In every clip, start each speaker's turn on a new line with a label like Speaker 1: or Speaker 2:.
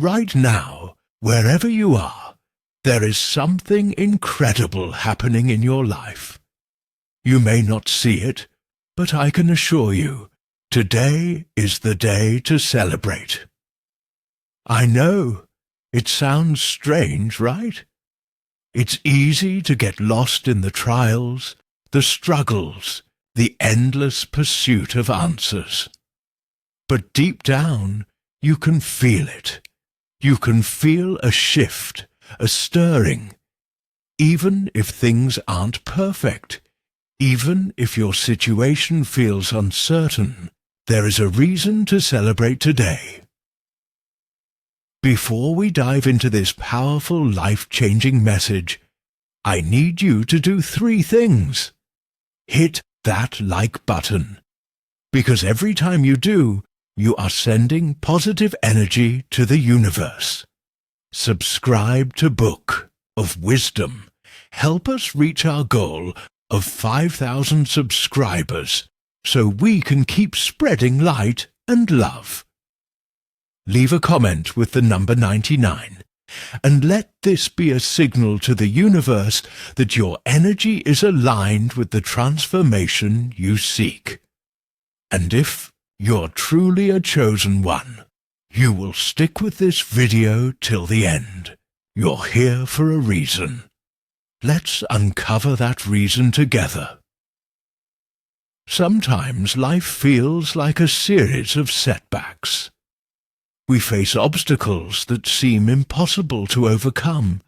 Speaker 1: Right now, wherever you are, there is something incredible happening in your life. You may not see it, but I can assure you, today is the day to celebrate. I know, it sounds strange, right? It's easy to get lost in the trials, the struggles, the endless pursuit of answers. But deep down, you can feel it. You can feel a shift, a stirring. Even if things aren't perfect, even if your situation feels uncertain, there is a reason to celebrate today. Before we dive into this powerful, life-changing message, I need you to do 3 things. Hit that like button, because every time you do, you are sending positive energy to the universe. Subscribe to Book of Wisdom. Help us reach our goal of 5,000 subscribers so we can keep spreading light and love. Leave a comment with the number 99, and let this be a signal to the universe that your energy is aligned with the transformation you seek. And if you're truly a chosen one, you will stick with this video till the end. You're here for a reason. Let's uncover that reason together. Sometimes life feels like a series of setbacks. We face obstacles that seem impossible to overcome,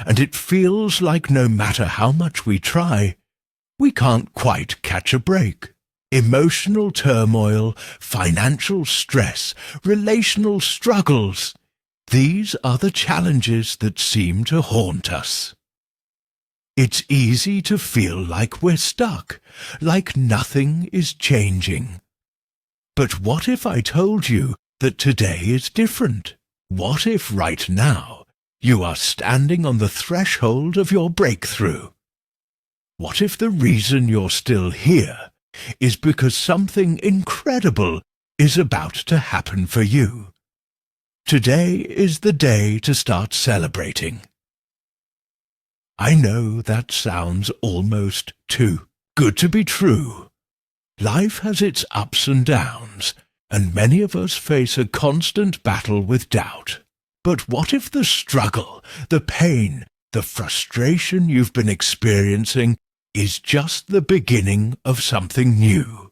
Speaker 1: and it feels like no matter how much we try, we can't quite catch a break. Emotional turmoil, financial stress, relational struggles. These are the challenges that seem to haunt us. It's easy to feel like we're stuck, like nothing is changing. But what if I told you that today is different? What if right now you are standing on the threshold of your breakthrough? What if the reason you're still here is because something incredible is about to happen for you? Today is the day to start celebrating. I know that sounds almost too good to be true. Life has its ups and downs, and many of us face a constant battle with doubt. But what if the struggle, the pain, the frustration you've been experiencing is just the beginning of something new?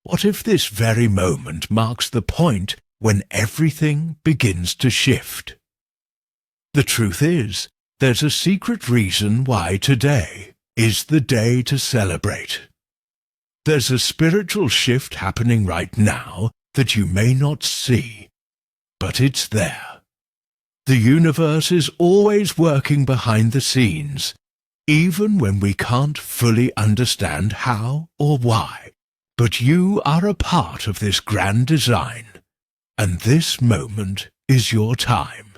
Speaker 1: What if this very moment marks the point when everything begins to shift? The truth is, there's a secret reason why today is the day to celebrate. There's a spiritual shift happening right now that you may not see, but it's there. The universe is always working behind the scenes, even when we can't fully understand how or why. But you are a part of this grand design, and this moment is your time.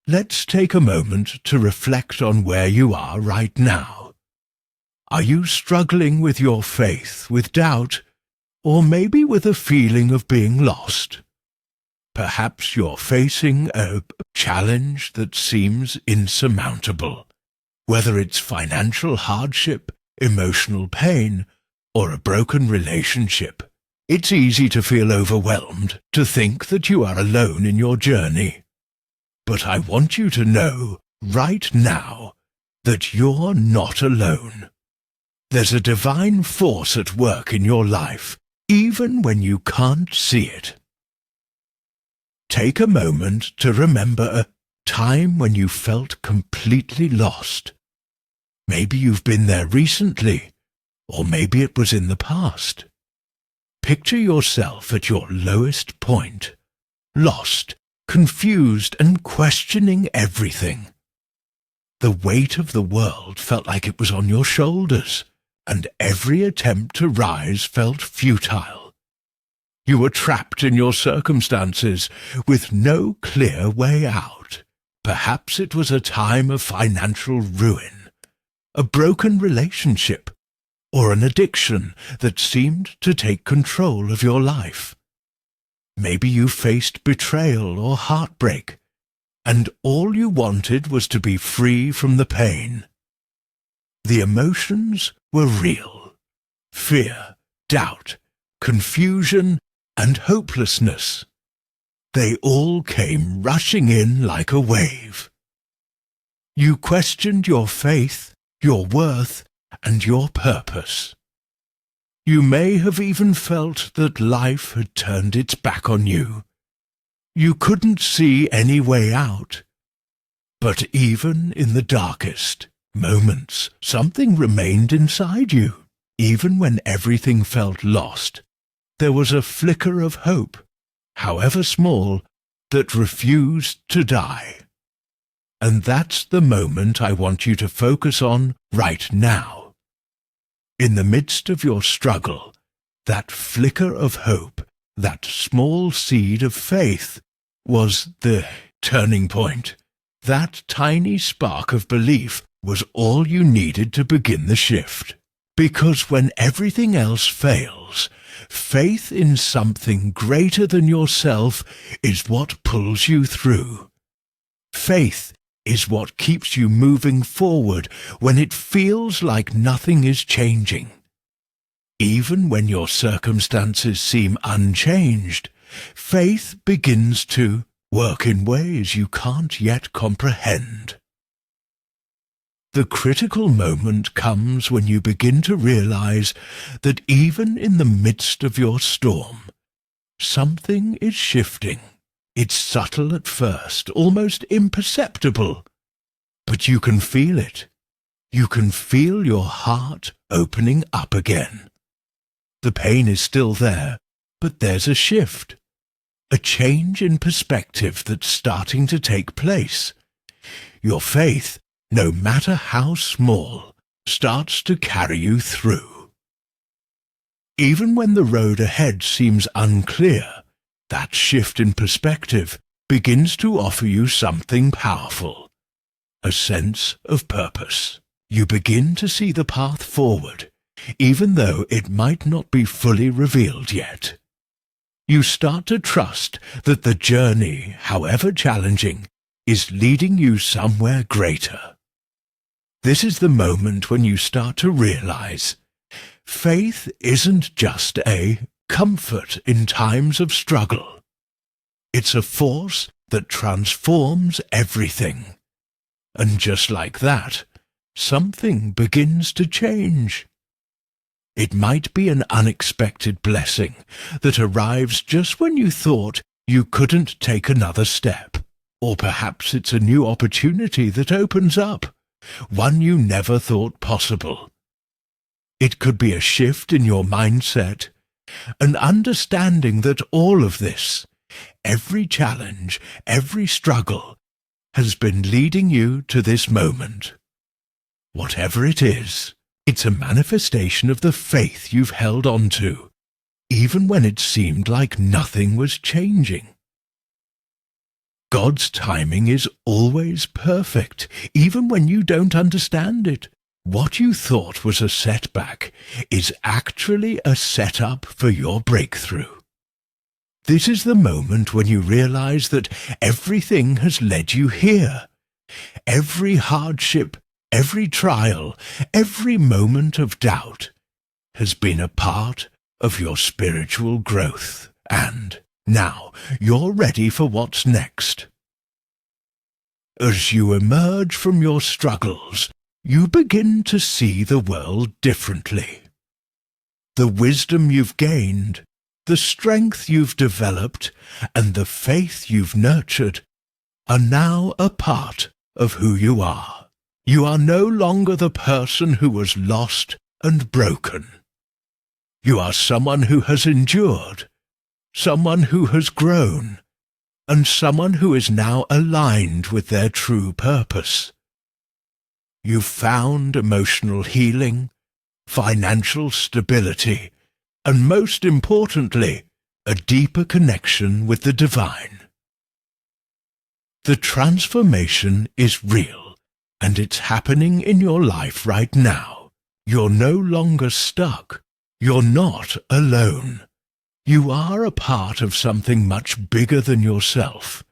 Speaker 1: Let's take a moment to reflect on where you are right now. Are you struggling with your faith, with doubt, or maybe with a feeling of being lost? Perhaps you're facing a challenge that seems insurmountable, whether it's financial hardship, emotional pain, or a broken relationship. It's easy to feel overwhelmed, to think that you are alone in your journey. But I want you to know, right now, that you're not alone. There's a divine force at work in your life, even when you can't see it. Take a moment to remember a time when you felt completely lost. Maybe you've been there recently, or maybe it was in the past. Picture yourself at your lowest point, lost, confused and questioning everything. The weight of the world felt like it was on your shoulders, and every attempt to rise felt futile. You were trapped in your circumstances with no clear way out. Perhaps it was a time of financial ruin, a broken relationship, or an addiction that seemed to take control of your life. Maybe you faced betrayal or heartbreak, and all you wanted was to be free from the pain. The emotions were real: fear, doubt, confusion, and hopelessness. They all came rushing in like a wave. You questioned your faith, your worth, and your purpose. You may have even felt that life had turned its back on you. You couldn't see any way out. But even in the darkest moments, something remained inside you. Even when everything felt lost, there was a flicker of hope, however small, that refused to die. And that's the moment I want you to focus on right now. In the midst of your struggle, that flicker of hope, that small seed of faith, was the turning point. That tiny spark of belief was all you needed to begin the shift. Because when everything else fails, faith in something greater than yourself is what pulls you through. Faith is what keeps you moving forward when it feels like nothing is changing. Even when your circumstances seem unchanged, faith begins to work in ways you can't yet comprehend. The critical moment comes when you begin to realize that even in the midst of your storm, something is shifting. It's subtle at first, almost imperceptible, but you can feel it. You can feel your heart opening up again. The pain is still there, but there's a shift, a change in perspective that's starting to take place. Your faith, no matter how small, starts to carry you through. Even when the road ahead seems unclear, that shift in perspective begins to offer you something powerful, a sense of purpose. You begin to see the path forward, even though it might not be fully revealed yet. You start to trust that the journey, however challenging, is leading you somewhere greater. This is the moment when you start to realize faith isn't just a comfort in times of struggle. It's a force that transforms everything. And just like that, something begins to change. It might be an unexpected blessing that arrives just when you thought you couldn't take another step. Or perhaps it's a new opportunity that opens up, one you never thought possible. It could be a shift in your mindset, an understanding that all of this, every challenge, every struggle, has been leading you to this moment. Whatever it is, it's a manifestation of the faith you've held on to, even when it seemed like nothing was changing. God's timing is always perfect, even when you don't understand it. What you thought was a setback is actually a setup for your breakthrough. This is the moment when you realize that everything has led you here. Every hardship, every trial, every moment of doubt has been a part of your spiritual growth. And now you're ready for what's next. As you emerge from your struggles, you begin to see the world differently. The wisdom you've gained, the strength you've developed, and the faith you've nurtured are now a part of who you are. You are no longer the person who was lost and broken. You are someone who has endured, someone who has grown, and someone who is now aligned with their true purpose. You've found emotional healing, financial stability, and most importantly, a deeper connection with the divine. The transformation is real, and it's happening in your life right now. You're no longer stuck. You're not alone. You are a part of something much bigger than yourself,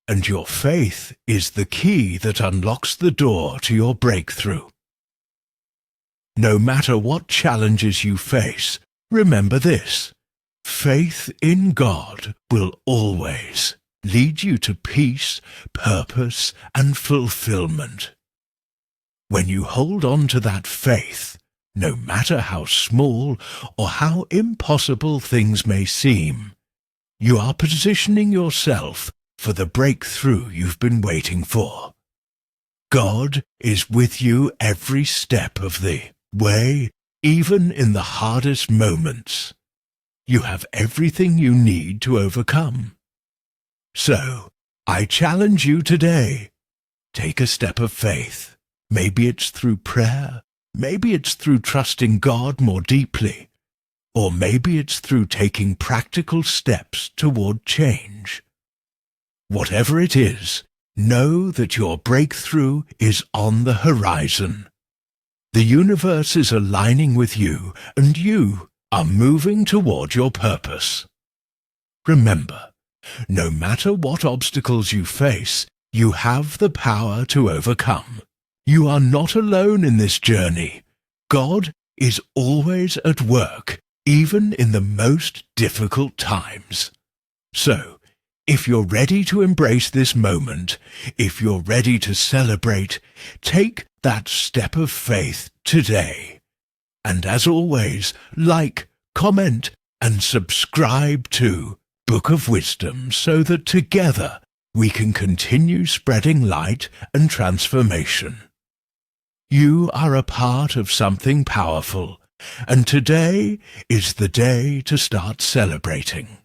Speaker 1: and your faith is the key that unlocks the door to your breakthrough. No matter what challenges you face, remember this: faith in God will always lead you to peace, purpose, and fulfillment. When you hold on to that faith, no matter how small or how impossible things may seem, you are positioning yourself for the breakthrough you've been waiting for. God is with you every step of the way, even in the hardest moments. You have everything you need to overcome. So, I challenge you today. Take a step of faith. Maybe it's through prayer, maybe it's through trusting God more deeply, or maybe it's through taking practical steps toward change. Whatever it is, know that your breakthrough is on the horizon. The universe is aligning with you, and you are moving toward your purpose. Remember, no matter what obstacles you face, you have the power to overcome. You are not alone in this journey. God is always at work, even in the most difficult times. So, if you're ready to embrace this moment, if you're ready to celebrate, take that step of faith today. And as always, like, comment, and subscribe to Book of Wisdom so that together we can continue spreading light and transformation. You are a part of something powerful, and today is the day to start celebrating.